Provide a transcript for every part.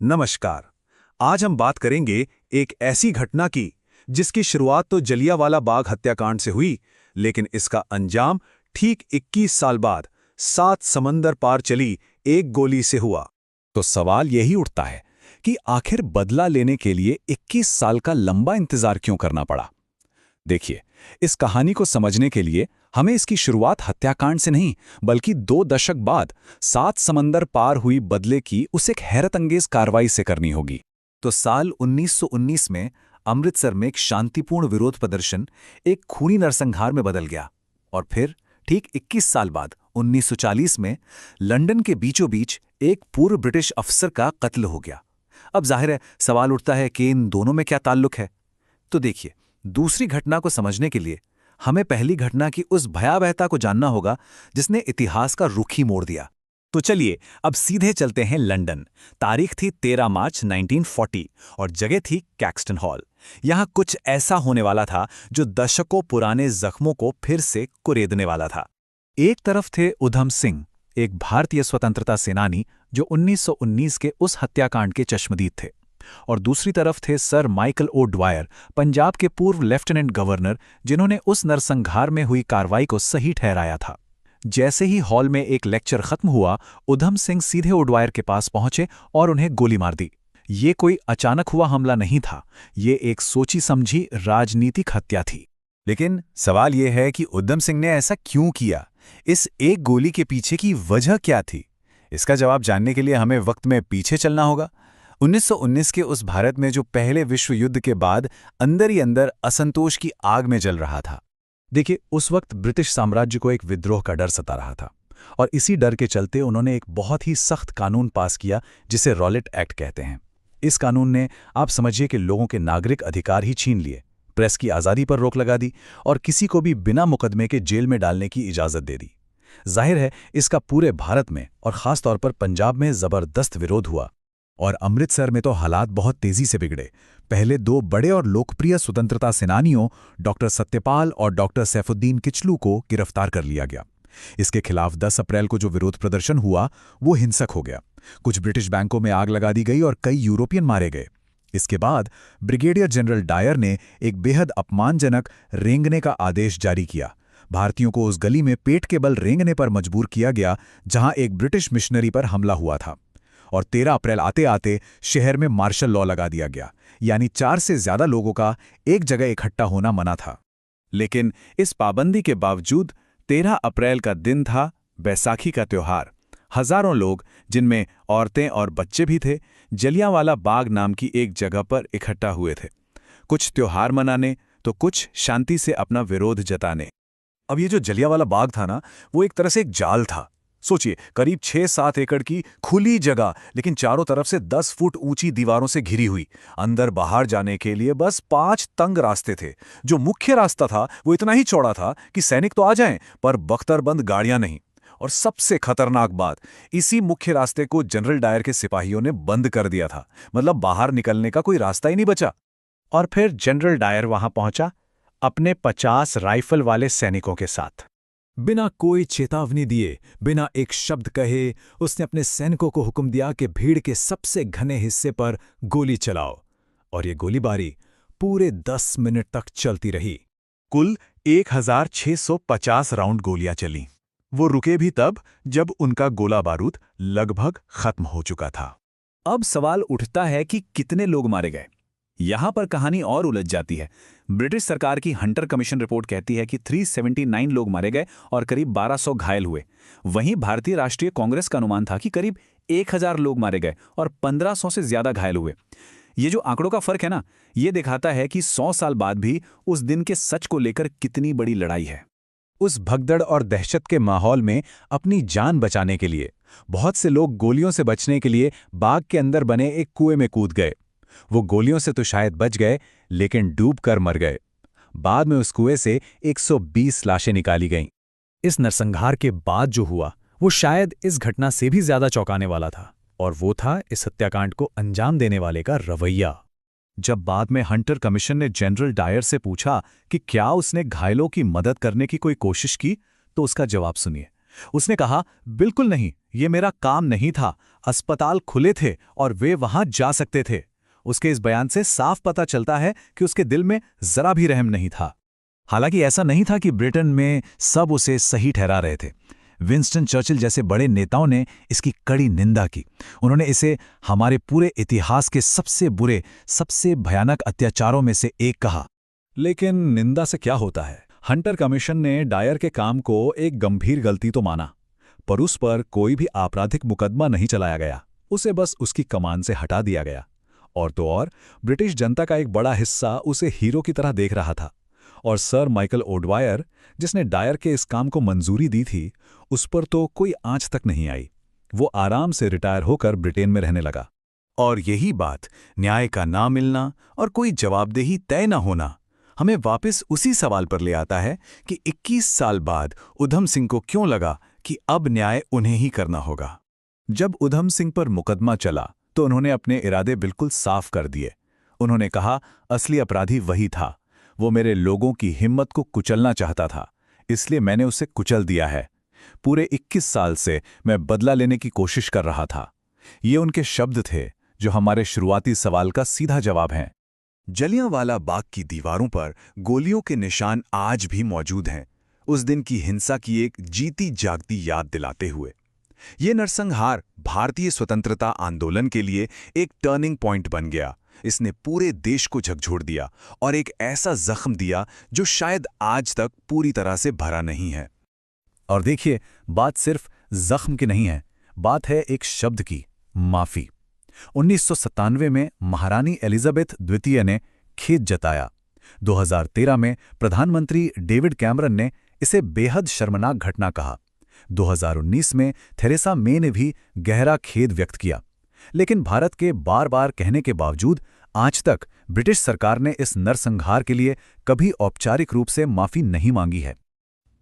नमस्कार। आज हम बात करेंगे एक ऐसी घटना की जिसकी शुरुआत तो जलियांवाला बाग हत्याकांड से हुई, लेकिन इसका अंजाम ठीक 21 साल बाद 7 समंदर पार चली एक गोली से हुआ। तो सवाल यही उठता है कि आखिर बदला लेने के लिए 21 साल का लंबा इंतजार क्यों करना पड़ा। देखिए, इस कहानी को समझने के लिए हमें इसकी शुरुआत हत्याकांड से नहीं, बल्कि 2 दशक बाद 7 समंदर पार हुई बदले की उस एक हैरतअंगेज कार्रवाई से करनी होगी। तो साल 1919 में अमृतसर में एक शांतिपूर्ण विरोध प्रदर्शन एक खूनी नरसंहार में बदल गया। और फिर ठीक 21 साल बाद 1940 में लंदन के बीचों बीच एक पूर्व ब्रिटिश अफसर का कत्ल हो गया। अब जाहिर है सवाल उठता है कि इन दोनों में क्या ताल्लुक है। तो देखिए, दूसरी घटना को समझने के लिए हमें पहली घटना की उस भयावहता को जानना होगा जिसने इतिहास का रुख ही मोड़ दिया। तो चलिए अब सीधे चलते हैं लंदन। तारीख थी 13 मार्च 1940 और जगह थी कैक्सटन हॉल। यहाँ कुछ ऐसा होने वाला था जो दशकों पुराने जख्मों को फिर से कुरेदने वाला था। एक तरफ थे उधम सिंह, एक भारतीय स्वतंत्रता सेनानी जो 1919 के उस हत्याकांड के चश्मदीद थे, और दूसरी तरफ थे sir Michael O'Dwyer, Punjab के पूर्व लेफ्टिनेंट गवर्नर, जिन्होंने उस नरसंहार में हुई कार्रवाई को सही ठहराया था। जैसे ही हॉल में एक लेक्चर खत्म हुआ, उधम सिंह सीधे ओडवायर के पास पहुंचे और उन्हें गोली मार दी। ये कोई अचानक हुआ हमला नहीं था, ये एक सोची समझी राजनीतिक हत्या थी। लेकिन सवाल यह है कि उधम सिंह ने ऐसा क्यों किया? इस एक गोली के पीछे की वजह क्या थी? इसका जवाब जानने के लिए हमें वक्त में पीछे चलना होगा। 1919 के उस भारत में जो पहले विश्व युद्ध के बाद अंदर ही अंदर असंतोष की आग में जल रहा था। देखिए, उस वक्त ब्रिटिश साम्राज्य को एक विद्रोह का डर सता रहा था, और इसी डर के चलते उन्होंने एक बहुत ही सख्त कानून पास किया जिसे रॉलेट एक्ट कहते हैं। इस कानून ने, आप समझिए कि लोगों के नागरिक अधिकार ही छीन लिए, प्रेस की आज़ादी पर रोक लगा दी और किसी को भी बिना मुकदमे के जेल में डालने की इजाज़त दे दी। जाहिर है इसका पूरे भारत में और ख़ास तौर पर पंजाब में ज़बरदस्त विरोध हुआ, और अमृतसर में तो हालात बहुत तेजी से बिगड़े। पहले 2 बड़े और लोकप्रिय स्वतंत्रता सेनानियों डॉक्टर सत्यपाल और डॉक्टर सैफुद्दीन किचलू को गिरफ्तार कर लिया गया। इसके खिलाफ 10 अप्रैल को जो विरोध प्रदर्शन हुआ वो हिंसक हो गया। कुछ ब्रिटिश बैंकों में आग लगा दी गई और कई यूरोपियन मारे गए। इसके बाद ब्रिगेडियर जनरल डायर ने एक बेहद अपमानजनक रेंगने का आदेश जारी किया। भारतीयों को उस गली में पेट के बल रेंगने पर मजबूर किया गया जहां एक ब्रिटिश मिशनरी पर हमला हुआ था। और 13 अप्रैल आते आते शहर में मार्शल लॉ लगा दिया गया, यानी 4 से ज्यादा लोगों का एक जगह इकट्ठा होना मना था। लेकिन इस पाबंदी के बावजूद 13 अप्रैल का दिन था बैसाखी का त्योहार। हजारों लोग, जिनमें औरतें और बच्चे भी थे, जलियांवाला बाग नाम की एक जगह पर इकट्ठा हुए थे, कुछ त्योहार मनाने तो कुछ शांति से अपना विरोध जताने। अब ये जो जलियांवाला बाग था ना, वो एक तरह से एक जाल था। सोचिए, करीब 6-7 एकड़ की खुली जगह, लेकिन चारों तरफ से 10 फुट ऊंची दीवारों से घिरी हुई। अंदर बाहर जाने के लिए बस 5 तंग रास्ते थे। जो मुख्य रास्ता था वो इतना ही चौड़ा था कि सैनिक तो आ जाएं, पर बख्तरबंद गाड़ियां नहीं। और सबसे खतरनाक बात, इसी मुख्य रास्ते को जनरल डायर के सिपाहियों ने बंद कर दिया था। मतलब बाहर निकलने का कोई रास्ता ही नहीं बचा। और फिर जनरल डायर वहां पहुंचा अपने 50 राइफल वाले सैनिकों के साथ। बिना कोई चेतावनी दिए, बिना एक शब्द कहे, उसने अपने सैनिकों को हुक्म दिया कि भीड़ के सबसे घने हिस्से पर गोली चलाओ। और ये गोलीबारी पूरे 10 मिनट तक चलती रही। कुल 1650 राउंड गोलियां चलीं। वो रुके भी तब जब उनका गोला बारूद लगभग खत्म हो चुका था। अब सवाल उठता है कि कितने लोग मारे गए। यहां पर कहानी और उलझ जाती है। ब्रिटिश सरकार की हंटर कमीशन रिपोर्ट कहती है कि 379 लोग मारे गए और करीब 1200 घायल हुए। वहीं भारतीय राष्ट्रीय कांग्रेस का अनुमान था कि करीब 1000 लोग मारे गए और 1500 से ज्यादा घायल हुए। ये जो आंकड़ों का फर्क है ना, ये दिखाता है कि 100 साल बाद भी उस दिन के सच को लेकर कितनी बड़ी लड़ाई है। उस भगदड़ और दहशत के माहौल में अपनी जान बचाने के लिए बहुत से लोग गोलियों से बचने के लिए बाग के अंदर बने एक कुएं में कूद गए। वो गोलियों से तो शायद बच गए, लेकिन डूब कर मर गए। बाद में उस कुएं से 120 लाशें निकाली गईं। इस नरसंहार के बाद जो हुआ वो शायद इस घटना से भी ज्यादा चौंकाने वाला था, और वो था इस हत्याकांड को अंजाम देने वाले का रवैया। जब बाद में हंटर कमीशन ने जनरल डायर से पूछा कि क्या उसने घायलों की मदद करने की कोई कोशिश की, तो उसका जवाब सुनिए। उसने कहा, बिल्कुल नहीं, ये मेरा काम नहीं था। अस्पताल खुले थे और वे वहां जा सकते थे। उसके इस बयान से साफ पता चलता है कि उसके दिल में जरा भी रहम नहीं था। हालांकि ऐसा नहीं था कि ब्रिटेन में सब उसे सही ठहरा रहे थे। विंस्टन चर्चिल जैसे बड़े नेताओं ने इसकी कड़ी निंदा की। उन्होंने इसे हमारे पूरे इतिहास के सबसे बुरे, सबसे भयानक अत्याचारों में से एक कहा। लेकिन निंदा से क्या होता है? हंटर कमीशन ने डायर के काम को एक गंभीर गलती तो माना, पर उस पर कोई भी आपराधिक मुकदमा नहीं चलाया गया। उसे बस उसकी कमान से हटा दिया गया। और तो और ब्रिटिश जनता का एक बड़ा हिस्सा उसे हीरो की तरह देख रहा था। और सर माइकल ओडवायर, जिसने डायर के इस काम को मंजूरी दी थी, उस पर तो कोई आंच तक नहीं आई। वो आराम से रिटायर होकर ब्रिटेन में रहने लगा। और यही बात, न्याय का ना मिलना और कोई जवाबदेही तय न होना, हमें वापस उसी सवाल पर ले आता है कि 21 साल बाद उधम सिंह को क्यों लगा कि अब न्याय उन्हें ही करना होगा। जब उधम सिंह पर मुकदमा चला तो उन्होंने अपने इरादे बिल्कुल साफ कर दिए। उन्होंने कहा, असली अपराधी वही था। वो मेरे लोगों की हिम्मत को कुचलना चाहता था, इसलिए मैंने उसे कुचल दिया है। पूरे 21 साल से मैं बदला लेने की कोशिश कर रहा था। ये उनके शब्द थे, जो हमारे शुरुआती सवाल का सीधा जवाब हैं। जलियांवाला बाग की दीवारों पर गोलियों के निशान आज भी मौजूद हैं, उस दिन की हिंसा की एक जीती जागती याद दिलाते हुए। ये नरसंहार भारतीय स्वतंत्रता आंदोलन के लिए एक टर्निंग पॉइंट बन गया। इसने पूरे देश को झकझोर दिया और एक ऐसा जख्म दिया जो शायद आज तक पूरी तरह से भरा नहीं है। और देखिए, बात सिर्फ जख्म की नहीं है, बात है एक शब्द की, माफी। 1997 में महारानी एलिजाबेथ द्वितीय ने खेद जताया। 2013 में प्रधानमंत्री डेविड कैमरन ने इसे बेहद शर्मनाक घटना कहा। 2019 में थेरेसा मे ने भी गहरा खेद व्यक्त किया। लेकिन भारत के बार बार कहने के बावजूद आज तक ब्रिटिश सरकार ने इस नरसंहार के लिए कभी औपचारिक रूप से माफी नहीं मांगी है।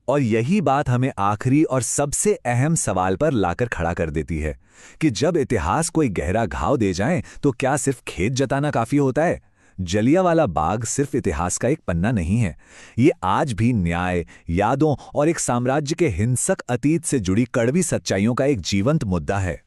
और यही बात हमें आखिरी और सबसे अहम सवाल पर लाकर खड़ा कर देती है कि जब इतिहास कोई गहरा घाव दे जाए तो क्या सिर्फ खेद जताना काफी होता है? जलियांवाला बाग सिर्फ इतिहास का एक पन्ना नहीं है। ये आज भी न्याय, यादों और एक साम्राज्य के हिंसक अतीत से जुड़ी कड़वी सच्चाइयों का एक जीवंत मुद्दा है।